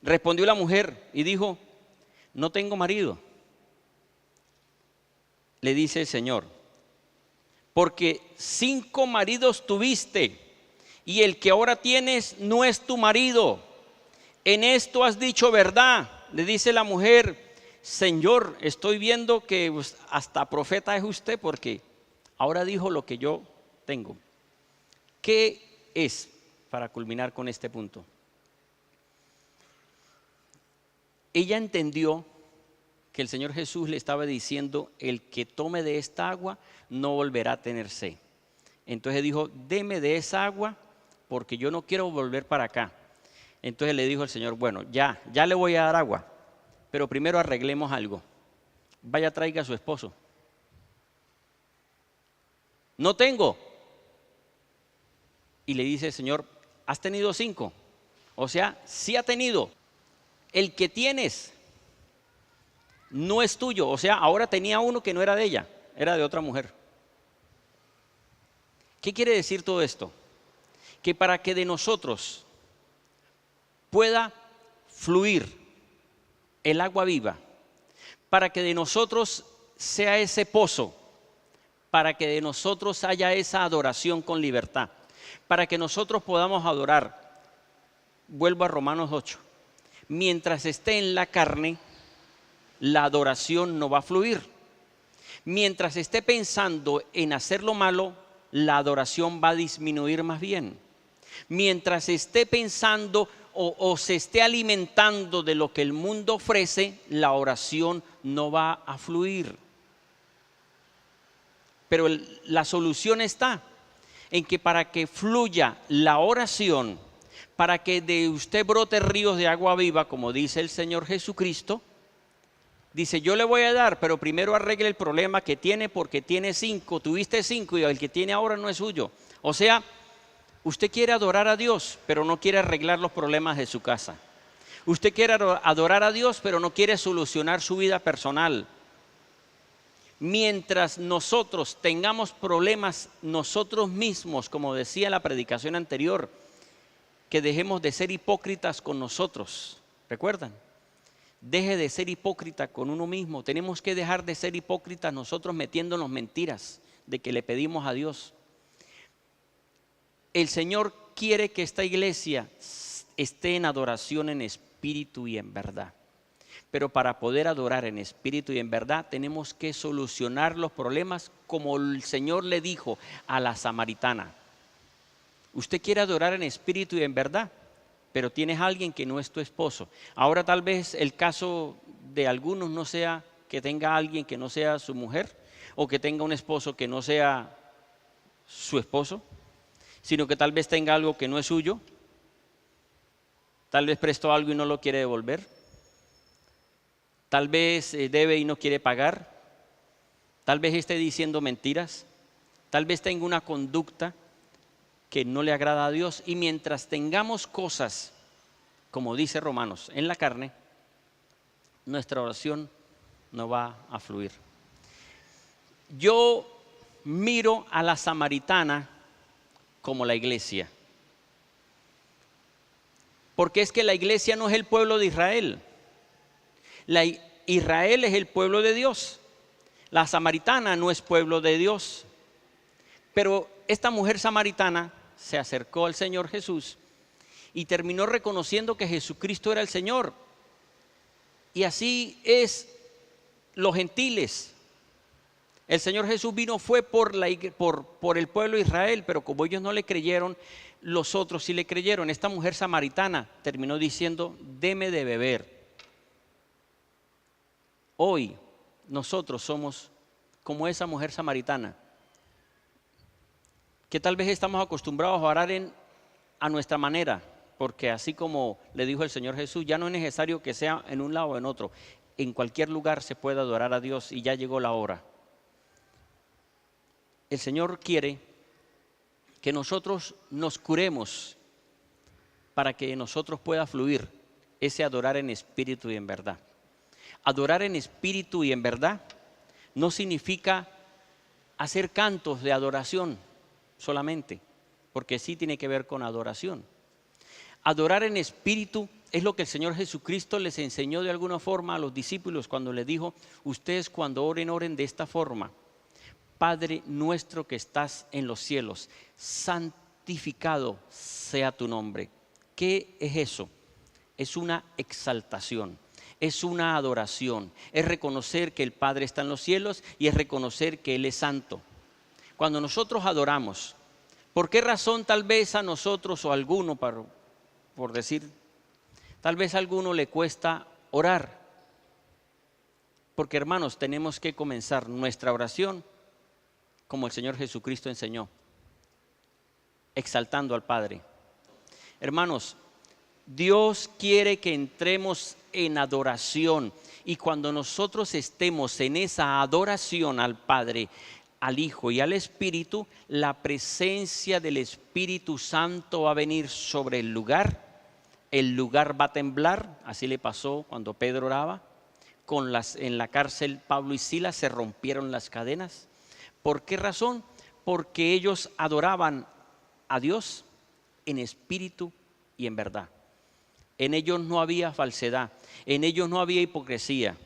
Respondió la mujer y dijo, no tengo marido. Le dice el Señor, porque 5 maridos tuviste y el que ahora tienes no es tu marido. En esto has dicho verdad. Le dice la mujer, Señor, estoy viendo que hasta profeta es usted porque ahora dijo lo que yo tengo. ¿Qué es, para culminar con este punto? Ella entendió que el Señor Jesús le estaba diciendo, el que tome de esta agua no volverá a tener sed. Entonces dijo, deme de esa agua porque yo no quiero volver para acá. Entonces le dijo el Señor, bueno, ya le voy a dar agua, pero primero arreglemos algo. Vaya, traiga a su esposo. No tengo. Y le dice el Señor, ¿has tenido 5? O sea, sí ha tenido. El que tienes no es tuyo. O sea, ahora tenía uno que no era de ella, era de otra mujer. ¿Qué quiere decir todo esto? Que para que de nosotros pueda fluir el agua viva, para que de nosotros sea ese pozo, para que de nosotros haya esa adoración con libertad, para que nosotros podamos adorar, vuelvo a Romanos 8, mientras esté en la carne, la adoración no va a fluir. Mientras esté pensando en hacer lo malo, la adoración va a disminuir más bien. Mientras esté pensando o se esté alimentando de lo que el mundo ofrece, la oración no va a fluir. Pero la solución está en que para que fluya la oración, para que de usted brote ríos de agua viva, como dice el Señor Jesucristo, dice, yo le voy a dar, pero primero arregle el problema que tiene porque tiene 5, tuviste 5 y el que tiene ahora no es suyo. O sea, usted quiere adorar a Dios, pero no quiere arreglar los problemas de su casa. Usted quiere adorar a Dios, pero no quiere solucionar su vida personal. Mientras nosotros tengamos problemas nosotros mismos, como decía la predicación anterior, que dejemos de ser hipócritas con nosotros. ¿Recuerdan? Deje de ser hipócrita con uno mismo. Tenemos que dejar de ser hipócritas nosotros metiéndonos mentiras de que le pedimos a Dios. El Señor quiere que esta iglesia esté en adoración en espíritu y en verdad. Pero para poder adorar en espíritu y en verdad tenemos que solucionar los problemas como el Señor le dijo a la samaritana. Usted quiere adorar en espíritu y en verdad, pero tienes a alguien que no es tu esposo. Ahora tal vez el caso de algunos no sea que tenga a alguien que no sea su mujer o que tenga un esposo que no sea su esposo, sino que tal vez tenga algo que no es suyo. Tal vez prestó algo y no lo quiere devolver. Tal vez debe y no quiere pagar. Tal vez esté diciendo mentiras. Tal vez tenga una conducta que no le agrada a Dios. Y mientras tengamos cosas, como dice Romanos, en la carne, nuestra oración no va a fluir. Yo miro a la samaritana como la iglesia. Porque es que la iglesia no es el pueblo de Israel. Israel es el pueblo de Dios. La samaritana no es pueblo de Dios. Pero esta mujer samaritana se acercó al Señor Jesús y terminó reconociendo que Jesucristo era el Señor. Y así es los gentiles. El Señor Jesús vino fue por el pueblo de Israel, pero como ellos no le creyeron, los otros sí le creyeron. Esta mujer samaritana terminó diciendo: deme de beber. Hoy nosotros somos como esa mujer samaritana, que tal vez estamos acostumbrados a orar a nuestra manera, porque así como le dijo el Señor Jesús, ya no es necesario que sea en un lado o en otro. En cualquier lugar se puede adorar a Dios y ya llegó la hora. El Señor quiere que nosotros nos curemos para que en nosotros pueda fluir ese adorar en espíritu y en verdad. Adorar en espíritu y en verdad no significa hacer cantos de adoración solamente, porque sí tiene que ver con adoración. Adorar en espíritu es lo que el Señor Jesucristo les enseñó de alguna forma a los discípulos cuando les dijo: ustedes cuando oren, oren de esta forma: Padre nuestro que estás en los cielos, santificado sea tu nombre. ¿Qué es eso? Es una exaltación, es una adoración, es reconocer que el Padre está en los cielos y es reconocer que Él es santo. Cuando nosotros adoramos, ¿por qué razón tal vez a nosotros o a alguno, por decir, tal vez a alguno le cuesta orar? Porque, hermanos, tenemos que comenzar nuestra oración como el Señor Jesucristo enseñó, exaltando al Padre. Hermanos, Dios quiere que entremos en adoración, y cuando nosotros estemos en esa adoración al Padre, al Hijo y al Espíritu, la presencia del Espíritu Santo va a venir sobre el lugar va a temblar. Así le pasó cuando Pedro oraba. En la cárcel Pablo y Silas se rompieron las cadenas. ¿Por qué razón? Porque ellos adoraban a Dios en espíritu y en verdad. En ellos no había falsedad, en ellos no había hipocresía.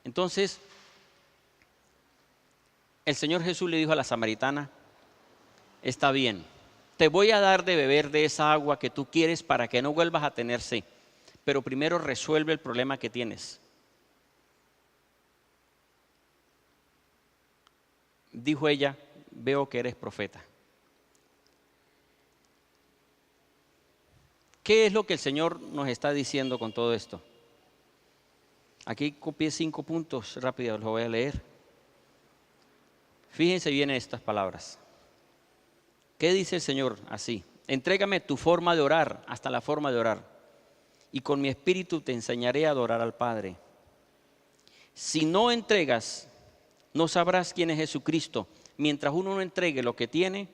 Entonces, el Señor Jesús le dijo a la samaritana: está bien, te voy a dar de beber de esa agua que tú quieres para que no vuelvas a tener sed, pero primero resuelve el problema que tienes. Dijo ella: veo que eres profeta. ¿Qué es lo que el Señor nos está diciendo con todo esto? Aquí copié 5 puntos rápidos, los voy a leer. Fíjense bien en estas palabras. ¿Qué dice el Señor? Así: entrégame tu forma de orar, hasta la forma de orar, y con mi espíritu te enseñaré a adorar al Padre. Si no entregas, no sabrás quién es Jesucristo. Mientras uno no entregue lo que tiene,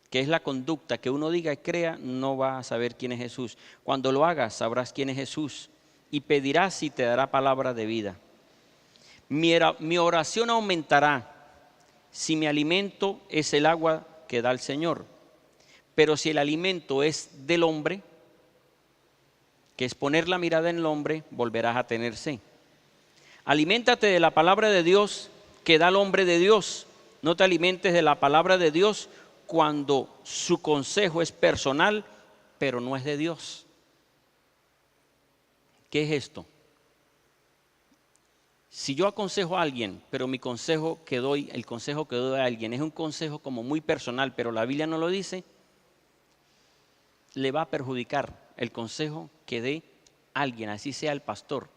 que es la conducta que uno diga y crea, no va a saber quién es Jesús. Cuando lo hagas, sabrás quién es Jesús y pedirás y te dará palabra de vida. Mi oración aumentará si mi alimento es el agua que da el Señor. Pero si el alimento es del hombre, que es poner la mirada en el hombre, volverás a tener sed. Aliméntate de la palabra de Dios que da el hombre de Dios. No te alimentes de la palabra de Dios cuando su consejo es personal, pero no es de Dios. ¿Qué es esto? Si yo aconsejo a alguien, pero el consejo que doy a alguien es un consejo como muy personal, pero la Biblia no lo dice, le va a perjudicar el consejo que dé alguien, así sea el pastor.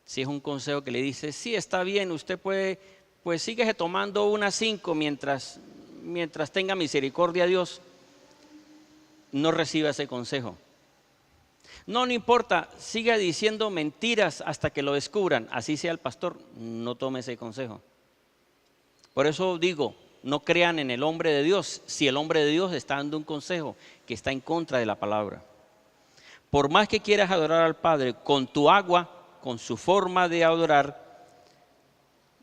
Si es un consejo que le dice: sí, está bien, usted puede, pues síguese tomando unas 5 mientras tenga misericordia a Dios, no reciba ese consejo. No importa, siga diciendo mentiras hasta que lo descubran, así sea el pastor, no tome ese consejo. Por eso digo, no crean en el hombre de Dios si el hombre de Dios está dando un consejo que está en contra de la palabra. Por más que quieras adorar al Padre con tu agua, con su forma de adorar,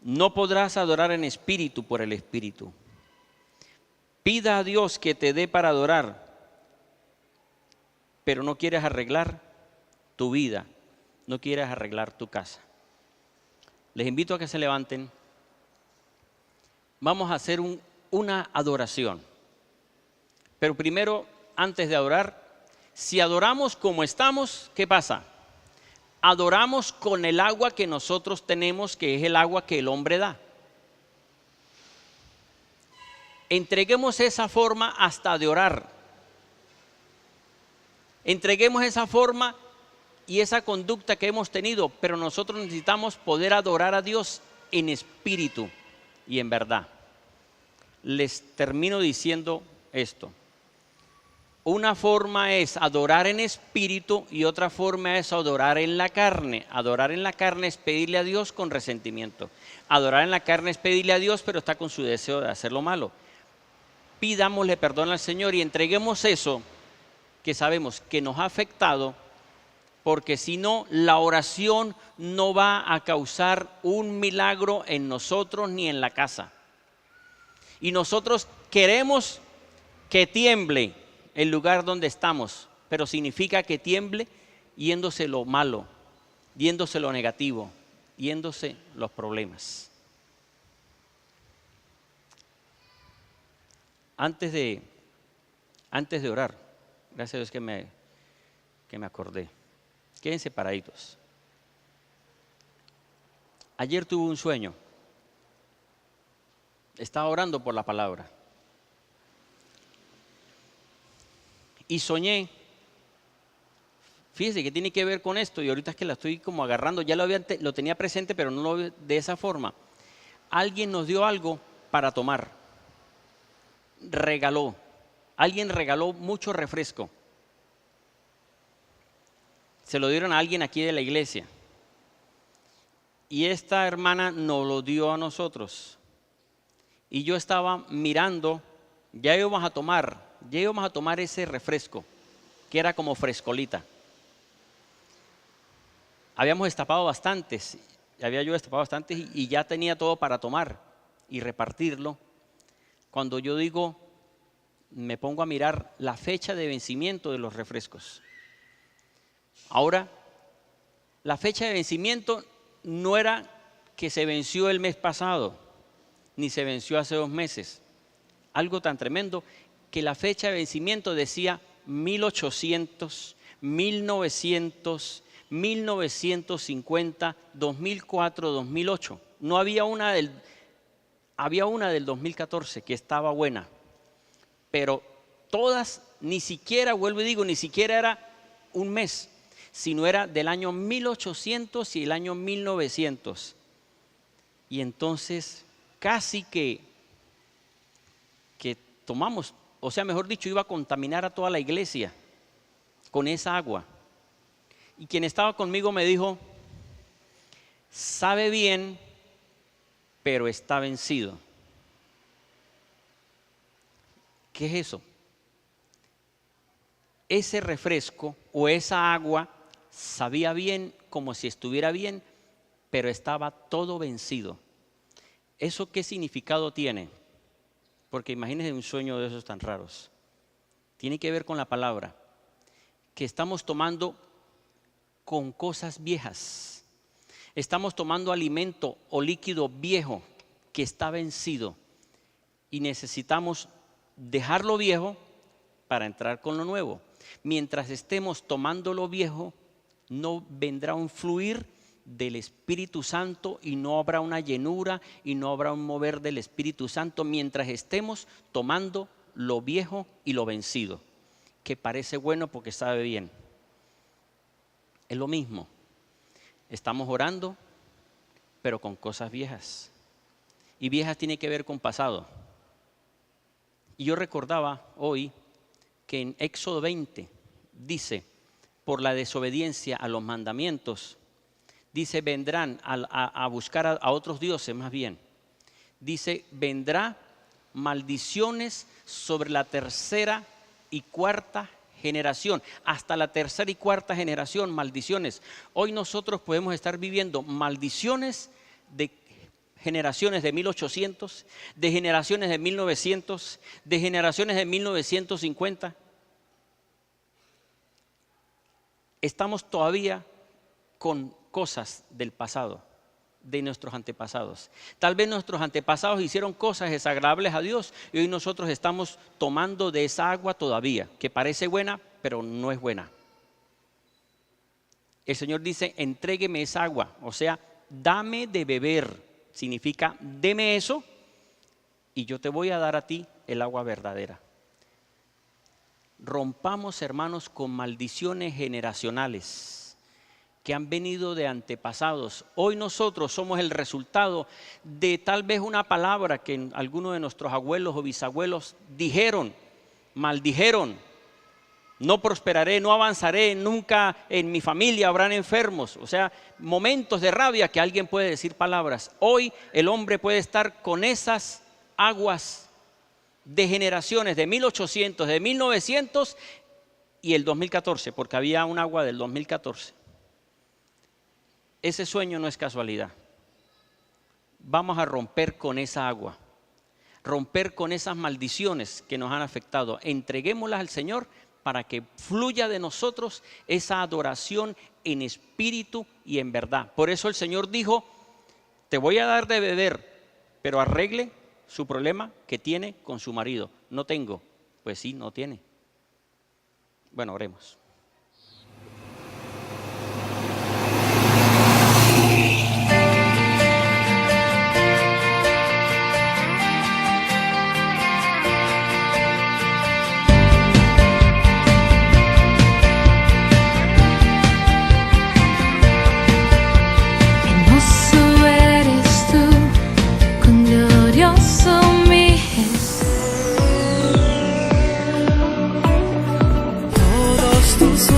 no podrás adorar en espíritu por el Espíritu. Pida a Dios que te dé para adorar, pero no quieres arreglar tu vida, no quieres arreglar tu casa. Les invito a que se levanten. Vamos a hacer una adoración. Pero primero, antes de adorar, si adoramos como estamos, ¿qué pasa? Adoramos con el agua que nosotros tenemos, que es el agua que el hombre da. Entreguemos esa forma hasta de orar. Entreguemos esa forma y esa conducta que hemos tenido, pero nosotros necesitamos poder adorar a Dios en espíritu y en verdad. Les termino diciendo esto. Una forma es adorar en espíritu y otra forma es adorar en la carne. Adorar en la carne es pedirle a Dios con resentimiento. Adorar en la carne es pedirle a Dios, pero está con su deseo de hacer lo malo. Pidámosle perdón al Señor y entreguemos eso que sabemos que nos ha afectado, porque si no, la oración no va a causar un milagro en nosotros ni en la casa. Y nosotros queremos que tiemble el lugar donde estamos, pero significa que tiemble yéndose lo malo, yéndose lo negativo, yéndose los problemas. Antes de orar, gracias a Dios que me acordé. Quédense paraditos. Ayer tuve un sueño. Estaba orando por la palabra. Y soñé. Fíjese que tiene que ver con esto y ahorita es que la estoy como agarrando. Ya lo tenía presente, pero no lo veo de esa forma. Alguien nos dio algo para tomar. Regaló. Alguien regaló mucho refresco. Se lo dieron a alguien aquí de la iglesia. Y esta hermana nos lo dio a nosotros. Y yo estaba mirando, ya íbamos a tomar ese refresco, que era como frescolita. Había yo destapado bastantes y ya tenía todo para tomar y repartirlo. Cuando yo me pongo a mirar la fecha de vencimiento de los refrescos. Ahora, la fecha de vencimiento no era que se venció el mes pasado, ni se venció hace 2 meses. Algo tan tremendo que la fecha de vencimiento decía 1800, 1900, 1950, 2004, 2008. No había había una del 2014 que estaba buena, pero todas, ni siquiera, vuelvo y digo, ni siquiera era un mes, sino era del año 1800 y el año 1900. Y entonces casi que tomamos, o sea, mejor dicho, iba a contaminar a toda la iglesia con esa agua. Y quien estaba conmigo me dijo, sabe bien, pero está vencido. ¿Qué es eso? Ese refresco o esa agua sabía bien, como si estuviera bien, pero estaba todo vencido. ¿Eso qué significado tiene? Porque imagínense un sueño de esos tan raros. Tiene que ver con la palabra, que estamos tomando con cosas viejas. Estamos tomando alimento o líquido viejo que está vencido y necesitamos dejar lo viejo para entrar con lo nuevo. Mientras estemos tomando lo viejo, no vendrá un fluir del Espíritu Santo y no habrá una llenura y no habrá un mover del Espíritu Santo mientras estemos tomando lo viejo y lo vencido, que parece bueno porque sabe bien. Es lo mismo. Estamos orando, pero con cosas viejas. Y viejas tiene que ver con pasado. Y yo recordaba hoy que en Éxodo 20 dice, por la desobediencia a los mandamientos, dice, vendrán a buscar a otros dioses más bien. Dice, vendrá maldiciones sobre la tercera y cuarta generación. Hasta la tercera y cuarta generación, maldiciones. Hoy nosotros podemos estar viviendo maldiciones de generaciones de 1800, de generaciones de 1900, de generaciones de 1950. estamos todavía con cosas del pasado, de nuestros antepasados. Tal vez nuestros antepasados hicieron cosas desagradables a Dios y hoy nosotros estamos tomando de esa agua todavía, que parece buena, pero no es buena. El Señor dice, entrégueme esa agua, o sea, dame de beber, significa deme eso y yo te voy a dar a ti el agua verdadera. Rompamos, hermanos, con maldiciones generacionales que han venido de antepasados. Hoy nosotros somos el resultado de tal vez una palabra que algunos de nuestros abuelos o bisabuelos dijeron, maldijeron. No prosperaré, no avanzaré, nunca en mi familia habrán enfermos. O sea, momentos de rabia que alguien puede decir palabras. Hoy el hombre puede estar con esas aguas de generaciones de 1800, de 1900 y el 2014, porque había un agua del 2014. Ese sueño no es casualidad. Vamos a romper con esa agua, romper con esas maldiciones que nos han afectado. Entreguémoslas al Señor para que fluya de nosotros esa adoración en espíritu y en verdad. Por eso el Señor dijo, te voy a dar de beber, pero arregle su problema que tiene con su marido. No tengo. Pues sí, no tiene. Bueno, oremos. Tus